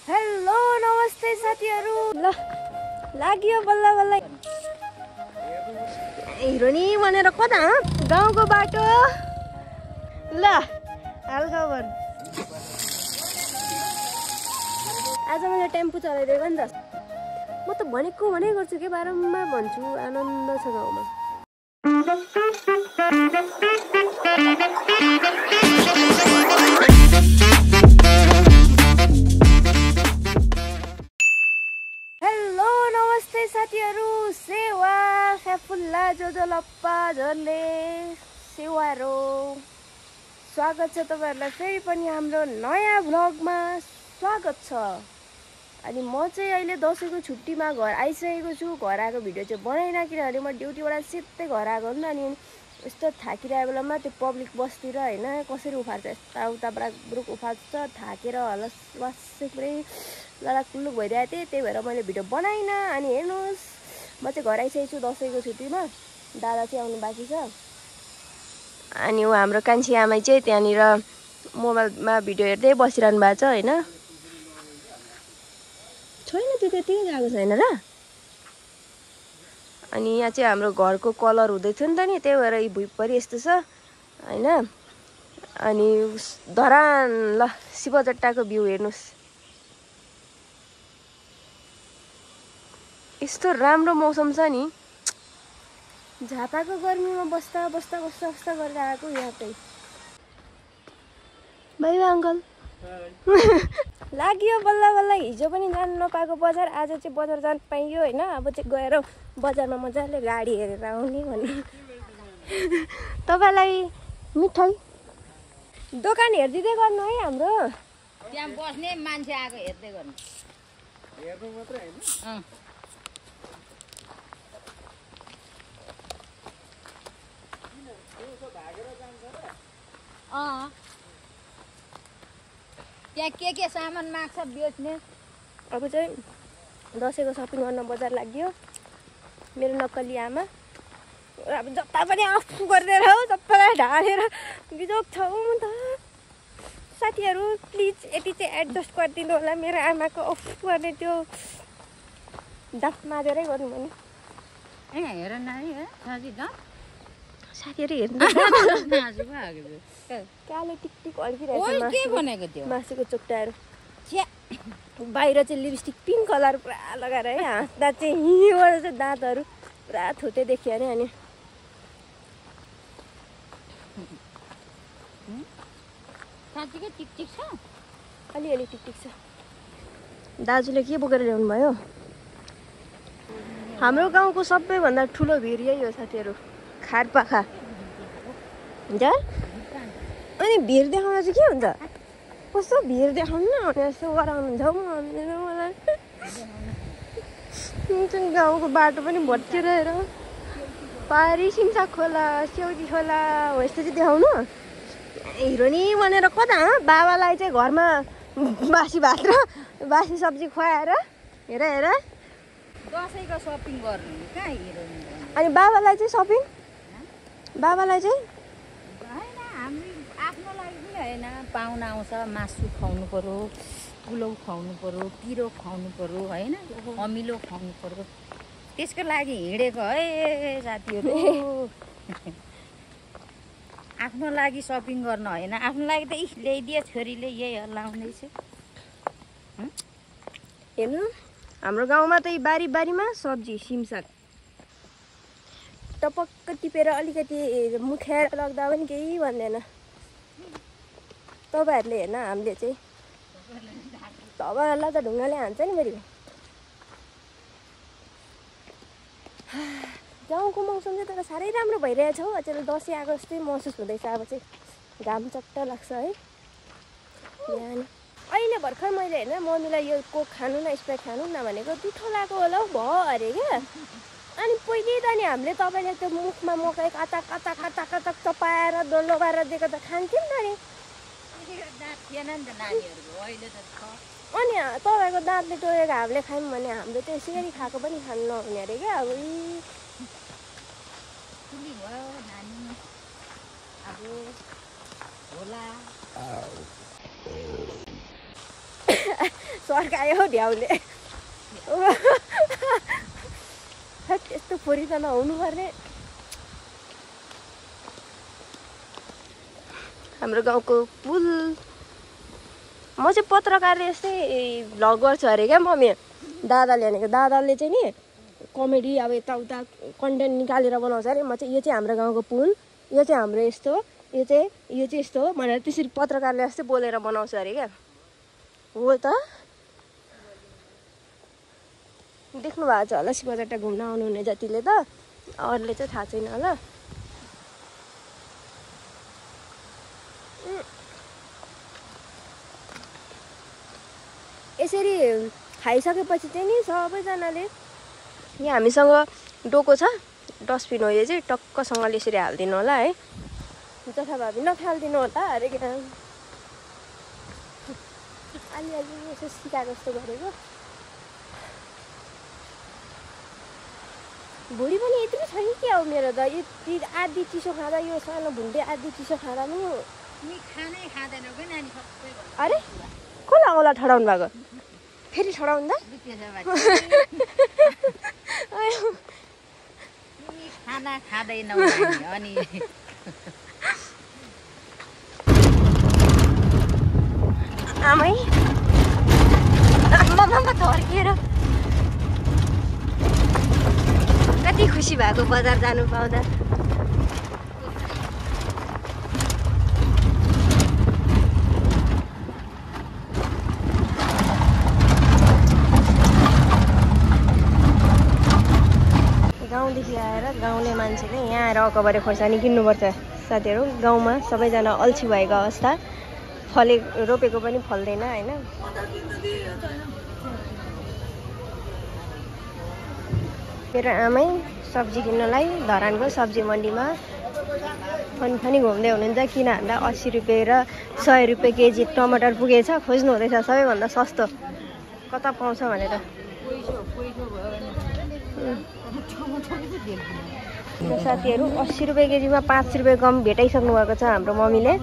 Hello नमस्ते साथीहरु। ल लाग्यो बल्ल बल्ल हिरोनी भनेर कता गाउँको बाटो। ल हाल खबर आज मैले टेम्पो चलाइदिएको नि त। म त भनेको भने गर्छु के बारम्बार भन्छु आनन्द छ गाउँमा। हेलो नमस्ते साथीहरु। सेवा फ्याफुल्ला जोजो लप्पा झोले सेवारो स्वागत छ तपाईहरुलाई फेरि पनि हाम्रो नयाँ भ्लगमा स्वागत छ। अनि म चाहिँ अहिले दशैंको छुट्टीमा घर आइसकेको छु। घर आएको भिडियो चाहिँ बनाइन किनभने म ड्युटीबाट सिधै घर आएको नि। अनि यस्तो थाकिरहेको बेलामा त्यो पब्लिक बसतिर हैन कसरी उफार्छ यताउता ब्राकब्रुक उफार्छ थाकेर हलसवासै पुरै लडाकुलुक भइरहेको थिएँ। त्यही भएर मैले भिडियो बनाइन। अनि हेर्नुहोस् म चाहिँ घर आइसकेको छु दशैंको छुट्टीमा। दादा चाहिँ आउनु बाँकी छ। अनि ऊ हाम्रो कान्छी आमै चाहिँ त्यहाँनिर मोबाइलमा भिडियो हेर्दै बसिरहनु भएको छ हैन। छैन त्यो त्यतिकै गएको छैन र। अनि यहाँ चाहिँ हाम्रो घरको कलर हुँदै थियो नि त नि, त्यही भएर यी भुइँभरि यस्तो छ हैन। अनि धरान ल शिवचट्टाको भ्यू हेर्नुहोस्। यस्तो राम्रो मौसम छ नि। झापाको गर्मीमा बस्दा गरेर आएको यहाँ चाहिँ। Bye bye uncle. लाग्यो बल्ल बल्ल। हिजो पनि जानु नपाएको बजार, आज चाहिँ बजार जानु पाइयो हैन। अब चाहिँ गएर बजारमा मजाले गाडी हेरेर आउने भन्ने। तपाईलाई मिठाई दोकान हेर्दिदै गर्नु है हाम्रो। त्यहाँ बस्ने मान्छे आएको हेर्दै गर्नु। हेर्नु मात्रै हैन। त्यहाँ के सामान माग्छ बेच्ने। अब चाहिँ दशैंको सपिङ गर्न बजार लाग्यो। मेरो नक्कली आमा अब जता पनि अफ गरिदिएर हो सबैलाई ढालेर बिजोग छ म त। साथीहरु प्लिज यति चाहिँ एडजस्ट गरिदिनु होला। मेरो आमाको अफ गर्ने त्यो दाँत माजेरै गर्नु भने। हेर नानी साथीहरु हेर्नु कालो टिकटिक अड्किरहेको मासुको चोक्टाएर। बाहिर चाहिँ लिपस्टिक पिङ्क कलर पुरा लगाएर है हाँस्दा चाहिँ यहीँबाट चाहिँ दाँतहरू पुरा थोटे देखियो अरे। अनि साँच्चीकै टिकटिक छ। अलिअलि टिकटिक छ। दाजुले के बोकेर ल्याउनु भयो? हाम्रो गाउँको सबैभन्दा ठुलो भिर यही हो साथीहरु, खारपाखा। हुन्छ अनि भिर देखाउन चाहिँ के हुन्छ? कस्तो भिर देखाउनु न यस्तो गराउनुहुन्छ मलाई। गाउँको बाटो पनि भत्किएर हेर। पारी सिमसा खोला स्यौती खोला हो यस्तो चाहिँ देखाउनु। हिरोनी भनेर कता बाबालाई चाहिँ घरमा बासी भात र बासी सब्जी खुवाएर हेर हेर दशैंको सपिङ गर्नु कहाँ हिरोनी। अनि बाबालाई चाहिँ सपिङ बाबालाई चाहिँ होइन हामी आफ्नो लागि पनि होइन। पाहुना आउँछ मासु खुवाउनु पर्यो, पुलाउ खुवाउनु पर्यो, पिरो खुवाउनु पर्यो होइन, अमिलो खुवाउनु पर्यो। त्यसको लागि हिँडेको है साथीहरू। आफ्नो लागि सपिङ गर्न होइन। आफ्नो लागि त ल्याइदिए छोरीले यही लाउँदैछ। हेर्नु हाम्रो गाउँमा त बारी बारीमा सब्जी सिमसाग टपक्क टिपेर अलिकति मुख्याएर लग्दा पनि केही भन्दैन। तपाईहरुले हेर्न हामीले चाहिँ तपाईँहरूलाई त ढुङ्गाले हान्छ नि फेरि। गाउँको मौसम चाहिँ तर साह्रै राम्रो भइरहेछ हौ। अचेल दशैं आएको जस्तै महसुस हुँदैछ। अब चाहिँ घाम चट्ट लाग्छ है यहाँ। अहिले भर्खर मैले होइन मम्मीलाई यो कोक खानु न स्प्राइट खानु न भनेको दुःख लागेको होला हौ भयो अरे क्या। अनि पहिले त नि हामीले तपाईँले त्यो मुखमा मकै काचा काचा काचा काचा चपाएर डोलोबाएर दिएको त खान्थ्यौँ नि त अनि तपाईँको दाँतले टोकेको हामीले खायौँ भने हाम्रो त्यो यसरी खाएको पनि खानु नहुने अरे क्या। अब सर्कायो ढ्याउले यस्तो फोरी त नहुनु पर्ने हाम्रो गाउँको पुल म चाहिँ पत्रकारले यस्तै भ्लग गर्छु अरे क्या मम्मी दादाले भनेको दादाले चाहिँ नि कमेडी अब यताउता कन्टेन्ट निकालेर बनाउँछ अरे म चाहिँ यो चाहिँ हाम्रो गाउँको पुल यो चाहिँ हाम्रो यस्तो यो चाहिँ यस्तो हो भनेर त्यसरी पत्रकारले जस्तै बोलेर बनाउँछ अरे क्या हो त देख्नु भएको छ होला शिवचट्टा घुम्न आउनुहुने जतिले त अरूले चाहिँ थाहा छैन होला यसरी खाइसकेपछि चाहिँ नि सबैजनाले यहाँ हामीसँग डोको छ डस्टबिन हो यो चाहिँ टक्कसँगले यसरी हालिदिनु होला है जथाभावी नफालिदिनु होला अरे क्या अलिअलि यसो सिकाएको जस्तो गरेको भुँडी पनि यति छैन कि अब मेरो त यति आधी चिसो खाँदा यो सानो भुन्डे आधी चिसो खाँदा पनि खानै खाँदैन कि नानी सबै अरे कसलाई औँला ठडाउनु भएको फेरि ठडाउँदा खाना खाँदैन अनि आमै आमामा धर्किएर कति खुसी भएको बजार जानु पाउँदा गाउँदेखि आएर गाउँले मान्छेले यहाँ आएर अकबरे खोर्सानी किन्नुपर्छ साथीहरू गाउँमा सबैजना अल्छी भएको अवस्था रोपेको पनि फल्दैन होइन मेरो आमै सब्जी किन्नलाई धरानको सब्जी मन्डीमा फनी घुम्दै हुनुहुन्छ किन भन्दा 80 रुपियाँ र 100 रुपियाँ केजी टमाटर पुगेछ खोज्नु हुँदैछ सबैभन्दा सस्तो कता पाउँछ भनेर साथीहरू 80 रुपियाँ केजीमा 5 रुपियाँ कम भेटाइसक्नु भएको छ हाम्रो मम्मीले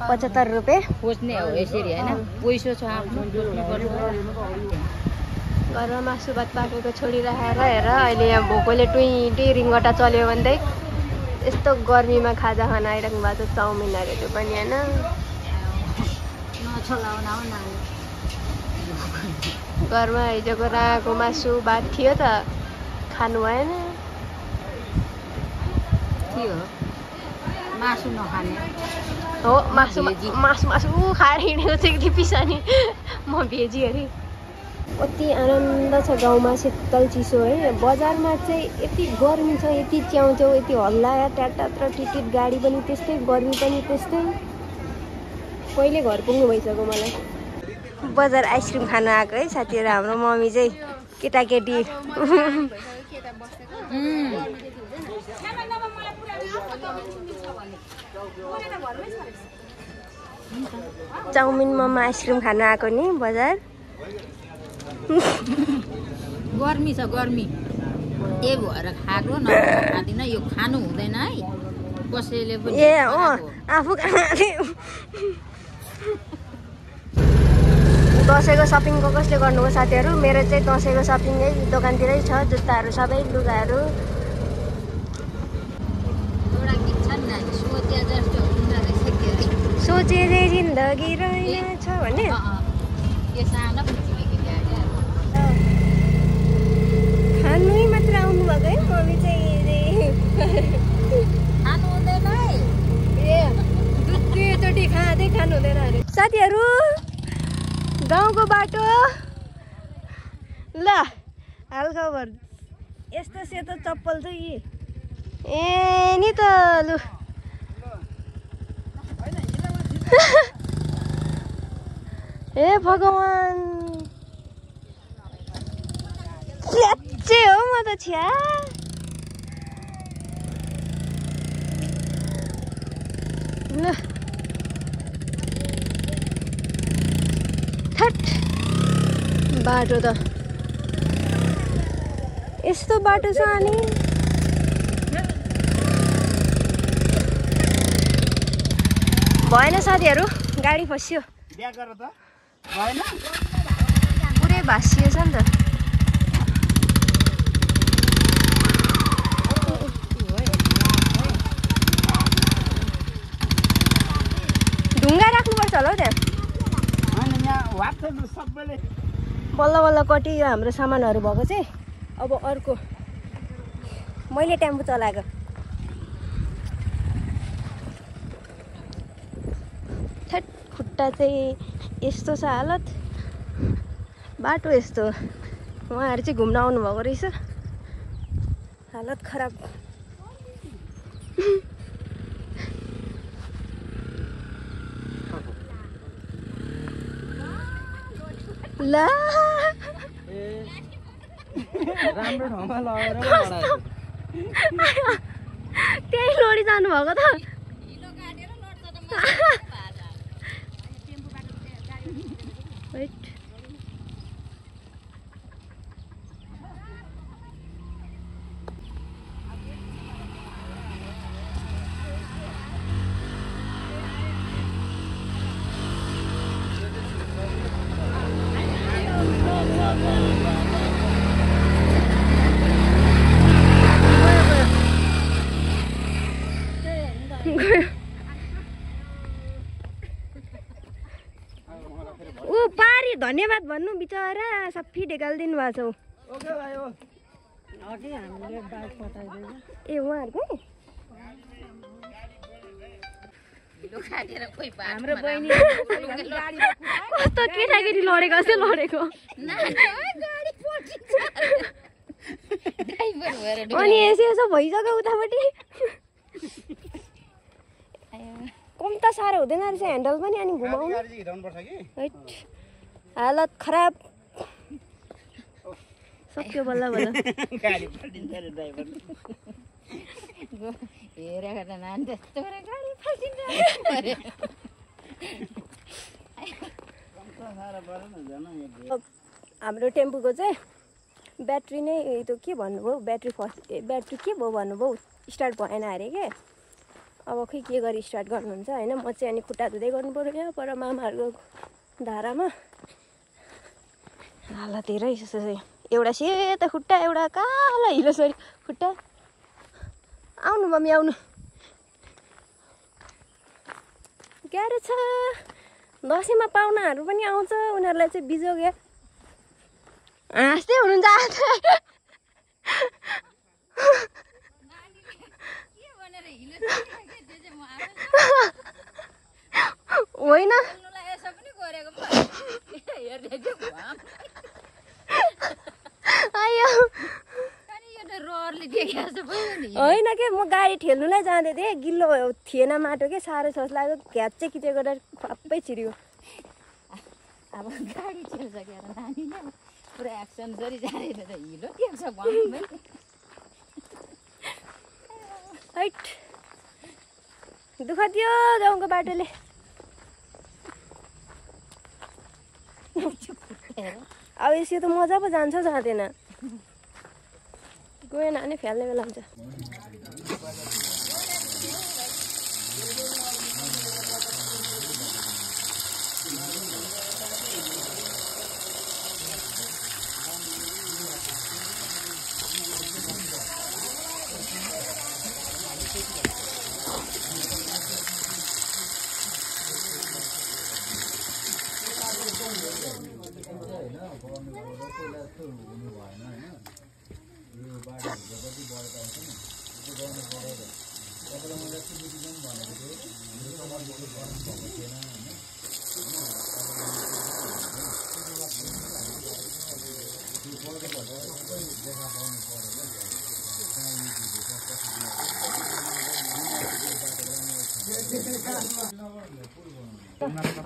75 रुपियाँ खोज्ने हो यसरी होइन पैसो छ आफ्नो घरमा मासु भात पाकेको छोडिराखेर हेर अहिले यहाँ भोकोले टुई रिङ्गटा चल्यो भन्दै यस्तो गर्मीमा खाजा खान आइराख्नु भएको छ चाउमिनहरू त्यो पनि होइन घरमा हिजोको राको मासु भात थियो त खानु भएन थियो मासु नखाने हो मासु मासु मासु खाएर हिँडेको चाहिँ यति पिसानी म भेजी अरे कति आनन्द छ गाउँमा शीतल चिसो है बजारमा चाहिँ यति गर्मी छ यति च्याउच्याउ यति हल्ला ट्याट र टिटिट गाडी पनि त्यस्तै गर्मी पनि त्यस्तै कहिले घर पुग्नु भइसक्यो मलाई बजार आइसक्रिम खान आएको है साथीहरू हाम्रो मम्मी चाहिँ केटाकेटी चाउमिन मोमो आइसक्रिम खान आएको नि बजार गर्मी छ गर्मी ए भएर खाएको नखादिन यो खानु हुँदैन है कसैले पनि ए आफू दसैँको सपिङको कसले गर्नुभयो साथीहरू मेरो चाहिँ दसैँको सपिङै दोकानतिरै छ जुत्ताहरू सबै लुगाहरू सोचेरै जिन्दगी रहेछ भने खानै मात्र आउनु भएको है मम्मी चाहिँ खानु हुँदैन है ए दुईचोटि खाँदै खानु हुँदैन अरे साथीहरू गाउँको बाटो ल हालखबर यस्तो सेतो चप्पल चाहिँ ए नि त लु हे भगवान च्याचे हो म त छ्या ल ठट बाटो त यस्तो बाटो छ अनि भएन साथीहरू गाडी फस्यो बिहा गर त भएन भाँसिएछ नि त। ढुङ्गा राख्नुपर्छ होला हौ त्यहाँ। बल्ल बल्ल कटियो हाम्रो सामानहरू भएको चाहिँ। अब अर्को मैले टेम्पो चलाएको। थेट खुट्टा चाहिँ यस्तो छ हालत, बाटो यस्तो। उहाँहरू चाहिँ घुम्न आउनुभएको रहेछ, हालत खराब। ला राम्रो ठाउँमा लगेर त्यही लडी जानु भएको त। ऊ पारी धन्यवाद भन्नु, बिचरा सबै ढेकालिदिनु भएको छ। ए उहाँहरूको हाम्रो बहिनी कस्तो केटाकेटी लडेको जस्तै लडेको। अनि यसो यसो भइसक्यो उतापट्टि। कम त साह्रो हुँदैन रहेछ ह्यान्डल पनि। अनि घुमाउनु हालत खराब। सक्यो बल्ल बल्ल। हेरेको त नानी त्यस्तो गाडी फाल्टिन्छ। हाम्रो टेम्पोको चाहिँ ब्याट्री नै त्यो के भन्नुभयो, ब्याट्री के भयो भन्नुभयो, स्टार्ट भएन अरे के। अब खै के गरी स्टार्ट गर्नुहुन्छ होइन। म चाहिँ अनि खुट्टा धुँदै गर्नु पऱ्यो यहाँ पर मामाहरूको धारामा। हालत हेर एउटा सेतो खुट्टा, एउटा कालो हिलोसरी खुट्टा। आउनु मम्मी आउनु, गाह्रो छ। दसैँमा पाहुनाहरू पनि आउँछ, उनीहरूलाई चाहिँ बिजोग्यो। हाँस्दै हुनुहुन्छ होइन होइन के, म गाडी ठेल्नुलाई जाँदै थिएँ, गिल्लो थिएन माटो के, साह्रो छ लाग्यो। घ्याच्चे खिचेको सबै छिर्यो। अब गाडी ठेल्छ नानीले पुरा एक्सन गरी जाँदैन त हिलो टेक्छ भन्नु। हैट दुःख दियो गाउँको बाटोले। अब यसो त मजा पो जान्छ जाँदैन। गएन भने फ्याल्ने बेला हुन्छ।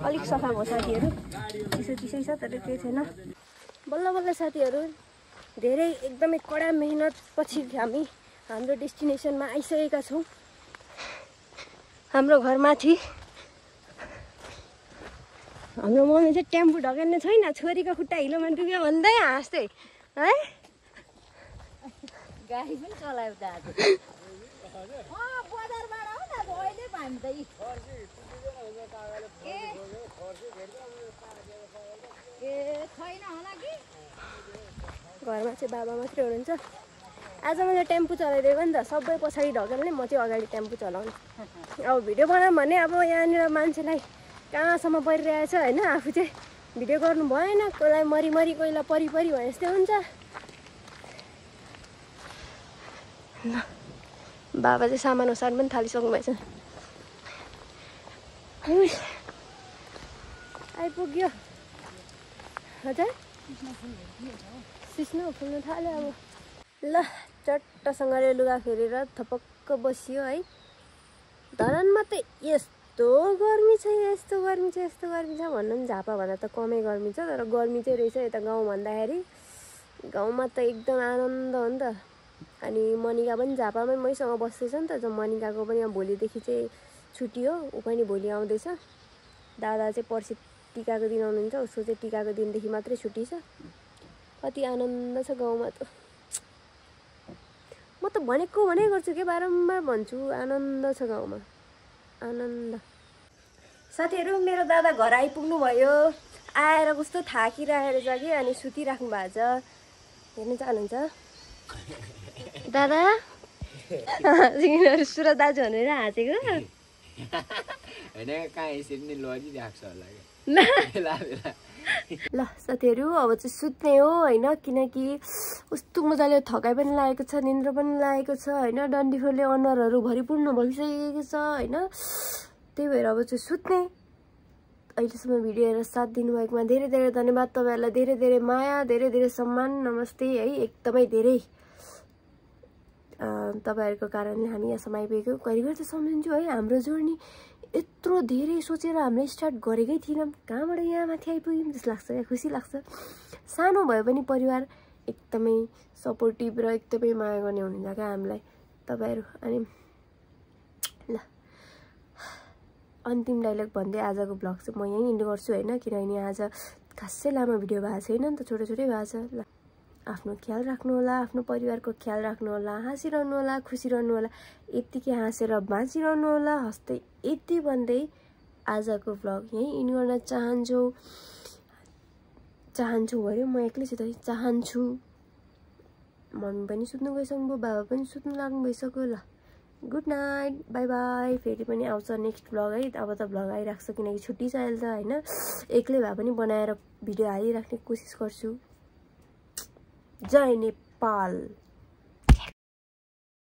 अलिक सफा भयो साथीहरू, चिसो छ तर केही छैन। बल्ल बल्ल साथीहरू धेरै एकदमै कडा मेहनत पछि हामी हाम्रो डेस्टिनेसनमा आइसकेका छौँ। हाम्रो घरमाथि हाम्रो मम्मी चाहिँ टेम्पो ढकेल्ने छैन, छोरीको खुट्टा हिलोमा डुब्यो भन्दै हाँस्दै है। गाडी पनि चलायो त आज। बजारबाट हो त कहिले पाइम त ए छैन होला कि घरमा चाहिँ बाबा मात्रै हुनुहुन्छ। आज मैले टेम्पो चलाइदिएको नि त, सबै पछाडि ढकेल्ने, म चाहिँ अगाडि टेम्पो चलाउने। अब भिडियो बनाऊँ भने अब यहाँनिर मान्छेलाई कहाँसम्म परिरहेछ होइन, आफू चाहिँ भिडियो गर्नु भएन, कोहीलाई मरिमरि कोहीलाई परि भने जस्तै हुन्छ। ल बाबा चाहिँ सामान ओसार्नु पनि थालिसक्नु भएछ। आइपुग्यो हजुर, सिस्नो फुल्नु थाल्यो अब। ल चट्टसँगले लुगा फेरेर थपक्क बसियो है। धरानमा त यस्तो गर्मी छ, यस्तो गर्मी छ, यस्तो गर्मी छ भन्नु पनि झापा भन्दा त कमै गर्मी छ, तर गर्मी चाहिँ रहेछ यता गाउँ भन्दाखेरि। गाउँमा त एकदम आनन्द हो नि त। अनि मनिका पनि झापामै मैसँग बस्दैछ नि त, मनिकाको पनि अब भोलिदेखि चाहिँ छुट्टी हो, ऊ पनि भोलि आउँदैछ। दादा चाहिँ पर्सि टिकाको दिन आउनुहुन्छ, उसको चाहिँ टिकाको दिनदेखि मात्रै छुट्टी छ। कति आनन्द छ गाउँमा त। म त भनेको गर्छु के, बारम्बार भन्छु, आनन्द छ गाउँमा, आनन्द। साथीहरू मेरो दादा घर आइपुग्नु भयो। आएर कस्तो थाकिरहेर छ कि, अनि सुतिराख्नु भएको छ। हेर्नु चाहनुहुन्छ दादा? यिनीहरू सुरज दाजु भनेर हाँसेको होइन कहाँ यसरी नै लडिरहेको छ होला। ल साथीहरू अब चाहिँ सुत्ने हो होइन, किनकि कस्तो मजाले थकाइ पनि लागेको छ, निन्द्रा पनि लागेको छ होइन। डन्डीफोरले अनुहारहरू भरिपूर्ण भइसकेको छ होइन। त्यही भएर अब चाहिँ सुत्ने। अहिलेसम्म भिडियो हेरेर साथ दिनुभएकोमा धेरै धेरै धन्यवाद। तपाईँहरूलाई धेरै धेरै माया, धेरै धेरै सम्मान, नमस्ते है। एकदमै धेरै तपाईँहरूको कारणले हामी यहाँसम्म आइपुगेको। घरिघरि त सम्झिन्छु है, हाम्रो जर्नी यत्रो धेरै सोचेर हामीले स्टार्ट गरेकै थिएनौँ, कहाँबाट यहाँ माथि आइपुग्यौँ जस्तो लाग्छ क्या, खुसी लाग्छ। सानो भए पनि परिवार एकदमै सपोर्टिभ र एकदमै माया गर्ने हुनुहुन्छ क्या हामीलाई तपाईँहरू। अनि ल अन्तिम डाइलग भन्दै आजको भ्लग चाहिँ म यहीँ इन्ड गर्छु होइन, किनभने आज खासै लामो भिडियो भएको छैन नि त, छोटो छोटै भएको छ। ल आफ्नो ख्याल राख्नु होला, आफ्नो परिवारको ख्याल राख्नु होला, हाँसिरहनु होला, खुसी रहनु होला, यत्तिकै हाँसेर बाँचिरहनु होला, हँस्दै यति भन्दै आजको भ्लग यहीँ इन्ड गर्न चाहन्छु अरे म एक्लै छु त, चाहन्छु। मम्मी पनि सुत्नु गइसक्नु भयो, बाबा पनि सुत्नु लाग्नु भइसक्यो। ल गुड नाइट, बाई बाई। फेरि पनि आउँछ नेक्स्ट भ्लग है। अब त भ्लग आइरहेको छ किनकि छुट्टी छ अहिले त होइन। एक्लै भए पनि बनाएर भिडियो हालिराख्ने कोसिस गर्छु। जय नेपाल।